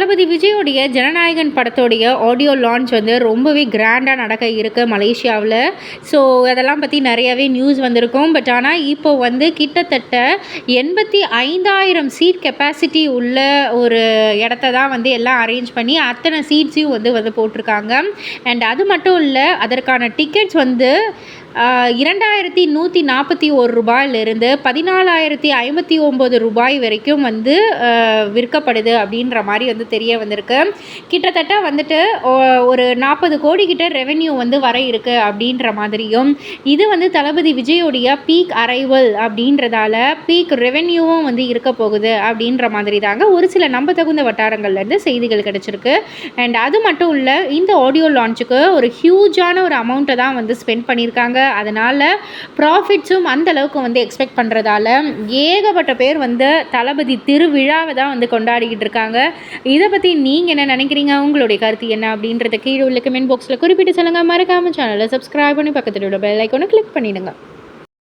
தளபதி விஜயோடைய ஜனநாயகன் படத்தோடைய audio launch வந்து ரொம்பவே கிராண்டாக நடக்க இருக்குது மலேசியாவில். ஸோ அதெல்லாம் பற்றி நிறையாவே நியூஸ் வந்திருக்கும். பட் ஆனால் இப்போ வந்து கிட்டத்தட்ட 85,000 சீட் கெப்பாசிட்டி உள்ள ஒரு இடத்த தான் வந்து எல்லாம் அரேஞ்ச் பண்ணி அத்தனை சீட்ஸையும் வந்து போட்டிருக்காங்க. அண்ட் அது மட்டும் இல்லை, அதற்கான டிக்கெட்ஸ் வந்து 2,141 ரூபாயிலிருந்து 14,059 ரூபாய் வரைக்கும் வந்து விற்கப்படுது அப்படின்ற மாதிரி வந்து தெரிய வந்திருக்கு. கிட்டத்தட்ட வந்துட்டு ஒரு 40 கோடி கிட்ட ரெவென்யூ வந்து வர இருக்குது அப்படின்ற மாதிரியும், இது வந்து தளபதி விஜயோடைய பீக் அரைவல் அப்படின்றதால பீக் ரெவென்யூவும் வந்து இருக்க போகுது அப்படின்ற மாதிரி தாங்க ஒரு சில நம்ப தகுந்த வட்டாரங்கள்லேருந்து செய்திகள் கிடச்சிருக்கு. அண்ட் அது மட்டும் இல்லை, இந்த ஆடியோ லான்ச்சுக்கு ஒரு ஹியூஜான ஒரு அமௌண்ட்டை தான் வந்து ஸ்பெண்ட் பண்ணியிருக்காங்க. அதனால் ப்ராஃபிட்ஸும் அந்த அளவுக்கு வந்து எக்ஸ்பெக்ட் பண்ணுறதால ஏகப்பட்ட பேர் வந்து தளபதி திருவிழாவை தான் வந்து கொண்டாடிக்கிட்டு இருக்காங்க. இதை பற்றி நீங்கள் என்ன நினைக்கிறீங்க? உங்களுடைய கருத்து என்ன அப்படின்றத கீழே உள்ள கமெண்ட் பாக்ஸில் குறிப்பிட்டு சொல்லுங்கள். மறக்காமல் சேனலை சப்ஸ்கிரைப் பண்ணி பக்கத்தில் உள்ள பெல் ஐக்கானை கிளிக் பண்ணிடுங்க.